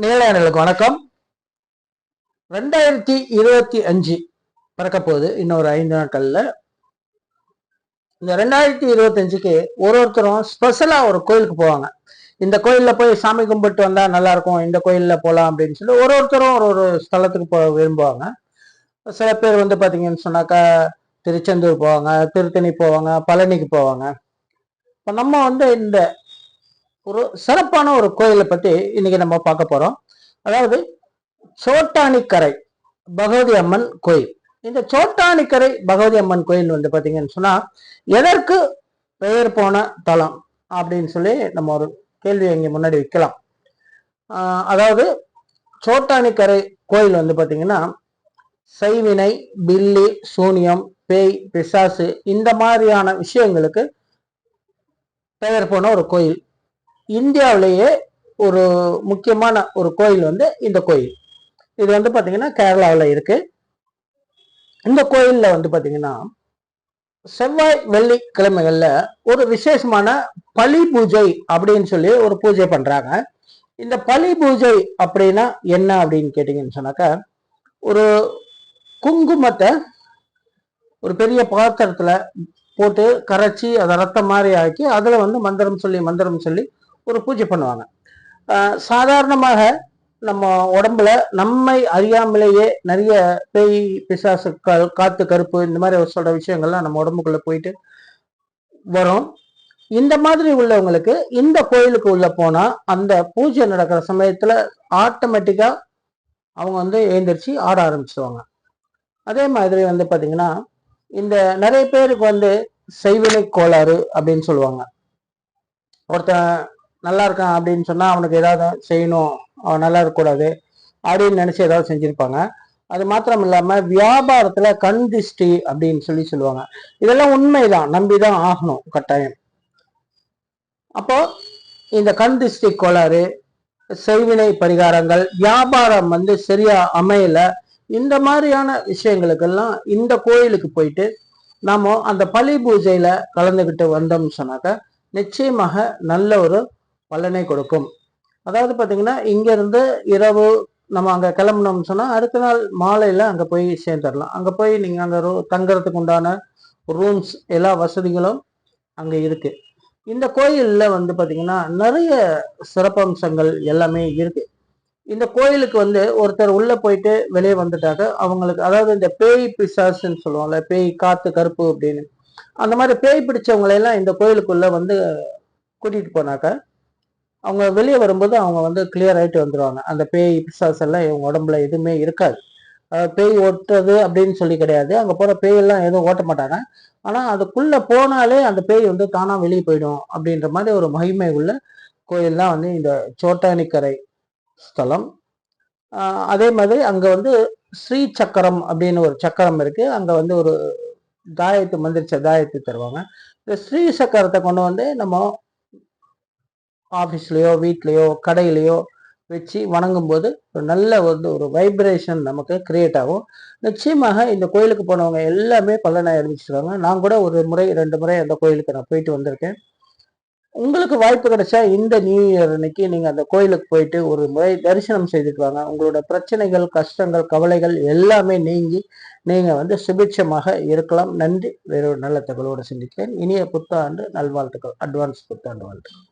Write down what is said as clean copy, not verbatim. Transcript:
நேயர்களுக்கு வணக்கம். 2025 பிறக்க போகுது. இன்னொரு 5 நாட்கள்ல. இந்த 2025க்கு ஒருத்தரும் ஸ்பெஷலா ஒரு கோயிலுக்கு போவாங்க. இந்த கோயில்ல போய் சாமி கும்பிட்டு வந்தா நல்லா இருக்கும், இந்த கோயில்ல போலாம் அப்படின்னு சொல்லி ஒருத்தரும் ஒரு ஸ்தலத்துக்கு போக விரும்புவாங்க. சில பேர் பாத்தீங்கன்னு சொன்னாக்கா திருச்செந்தூர் போவாங்க, திருத்தணி போவாங்க, பழனிக்கு போவாங்க. இப்ப நம்ம இந்த ஒரு சிறப்பான ஒரு கோயிலை பத்தி இன்னைக்கு நம்ம பார்க்க போறோம். அதாவது சோட்டானிக்கரை பகவதி அம்மன் கோயில். இந்த சோட்டானிக்கரை பகவதி அம்மன் கோயில் பாத்தீங்கன்னு சொன்னா எதற்கு பெயர் போன தலம் அப்படின்னு சொல்லி நம்ம ஒரு கேள்வி இங்க முன்னாடி வைக்கலாம். அதாவது சோட்டானிக்கரை கோயில் பாத்தீங்கன்னா செய்வினை, பில்லி, சூனியம், பேய், பிசாசு இந்த மாதிரியான விஷயங்களுக்கு பெயர் போன ஒரு கோயில். இந்தியாவிலேயே ஒரு முக்கியமான ஒரு கோயில் இந்த கோயில். இது பாத்தீங்கன்னா கேரளாவில் இருக்கு. இந்த கோயில்ல பாத்தீங்கன்னா செவ்வாய் வெள்ளி கிழமைகள்ல ஒரு விசேஷமான பலி பூஜை அப்படின்னு சொல்லி ஒரு பூஜை பண்றாங்க. இந்த பலி பூஜை அப்படின்னா என்ன அப்படின்னு கேட்டீங்கன்னு சொன்னாக்கா, ஒரு குங்குமத்தை ஒரு பெரிய பாத்திரத்துல போட்டு கரைச்சி அதை ரத்தம் மாதிரி ஆக்கி அதுல மந்திரம் சொல்லி ஒரு பூஜை பண்ணுவாங்க. சாதாரணமாக நம்ம உடம்புல நம்மை அறியாமலேயே நிறைய பேய், பிசாசுக்கள், காத்து, கருப்பு இந்த மாதிரி சொல்ற விஷயங்கள்லாம் நம்ம உடம்புக்குள்ள போயிட்டு வரும். இந்த மாதிரி உள்ளவங்களுக்கு இந்த கோயிலுக்கு உள்ள போனா அந்த பூஜை நடக்கிற சமயத்துல ஆட்டோமேட்டிக்கா அவங்க எழுந்திரிச்சு ஆட ஆரம்பிச்சிருவாங்க. அதே மாதிரி பாத்தீங்கன்னா இந்த நிறைய பேருக்கு செய்வினை கோளாறு அப்படின்னு சொல்லுவாங்க. ஒருத்தன் நல்லா இருக்கான் அப்படின்னு சொன்னா அவனுக்கு ஏதாவது செய்யணும், அவன் நல்லா இருக்கக்கூடாது அப்படின்னு நினைச்சு ஏதாவது செஞ்சிருப்பாங்க. அது மாத்திரம் இல்லாம வியாபாரத்துல கண் திஷ்டி அப்படின்னு சொல்லுவாங்க. இதெல்லாம் உண்மைதான், நம்பிதான் ஆகணும் கட்டாயம். அப்போ இந்த கண் திஷ்டி கோளாறு, செய்வினை பரிகாரங்கள், வியாபாரம் சரியா அமையல, இந்த மாதிரியான விஷயங்களுக்கெல்லாம் இந்த கோயிலுக்கு போயிட்டு நாம அந்த பலி பூஜையில கலந்துகிட்டு வந்தோம்னு சொன்னாக்க நிச்சயமாக நல்ல ஒரு பலனை கொடுக்கும். அதாவது பாத்தீங்கன்னா இங்க இருந்து இரவு நம்ம அங்க கிளம்பணும்னு சொன்னா அடுத்த நாள் மாலையில அங்க போய் சேர்ந்துடலாம். அங்க போய் நீங்க அங்க தங்குறதுக்கு உண்டான ரூம்ஸ் எல்லா வசதிகளும் அங்க இருக்கு. இந்த கோயில்ல பாத்தீங்கன்னா நிறைய சிறப்பம்சங்கள் எல்லாமே இருக்கு. இந்த கோயிலுக்கு ஒருத்தர் உள்ள போயிட்டு வெளியே வந்துட்டாக்க அவங்களுக்கு, அதாவது இந்த பேய் பிசாசுன்னு சொல்லுவாங்கல்ல, பேய், காத்து, கருப்பு அப்படின்னு, அந்த மாதிரி பேய் பிடிச்சவங்களை எல்லாம் இந்த கோயிலுக்குள்ள கூட்டிட்டு போனாக்க அவங்க வெளியே வரும்போது அவங்க கிளியர் ஆயிட்டு வந்துடுவாங்க. அந்த பேய் பிசாசு எல்லாம் இவங்க உடம்புல எதுவுமே இருக்காது. பேய் ஓட்டுறது அப்படின்னு சொல்லி கிடையாது. அங்க போற பேய் எல்லாம் எதுவும் ஓட்ட மாட்டாங்க. ஆனா அதுக்குள்ள போனாலே அந்த பேய் தானா வெளியே போயிடும் அப்படின்ற மாதிரி ஒரு மகிமை உள்ள கோயில் தான் இந்த சோட்டானிக்கரை ஸ்தலம். அதே மாதிரி அங்க ஸ்ரீ சக்கரம் அப்படின்னு ஒரு சக்கரம் இருக்கு. அங்க ஒரு தாயத்து, மந்திரிச்ச தாயத்து தருவாங்க. இந்த ஸ்ரீ சக்கரத்தை கொண்டு நம்ம ஆஃபீஸ்லயோ, வீட்லயோ, கடையிலையோ வச்சு வணங்கும் போது ஒரு நல்ல ஒரு வைப்ரேஷன் நமக்கு கிரியேட் ஆகும். நிச்சயமாக இந்த கோயிலுக்கு போனவங்க எல்லாமே பலனை அறிவிச்சிருக்காங்க. நான் கூட ஒரு முறை 2 முறை அந்த கோயிலுக்கு நான் போயிட்டு வந்திருக்கேன். உங்களுக்கு வாய்ப்பு கிடைச்சா இந்த நியூ இயர் அன்னைக்கு நீங்க அந்த கோயிலுக்கு போயிட்டு ஒரு முறை தரிசனம் செய்துட்டு வாங்க. உங்களோட பிரச்சனைகள், கஷ்டங்கள், கவலைகள் எல்லாமே நீங்கி நீங்க சுபிட்சமாக இருக்கலாம். நன்றி. வேறொரு நல்ல தகவலோடு சந்திக்கிறேன். இனிய புத்தாண்டு நல்வாழ்த்துக்கள். அட்வான்ஸ் புத்தாண்டு வாழ்த்துக்கள்.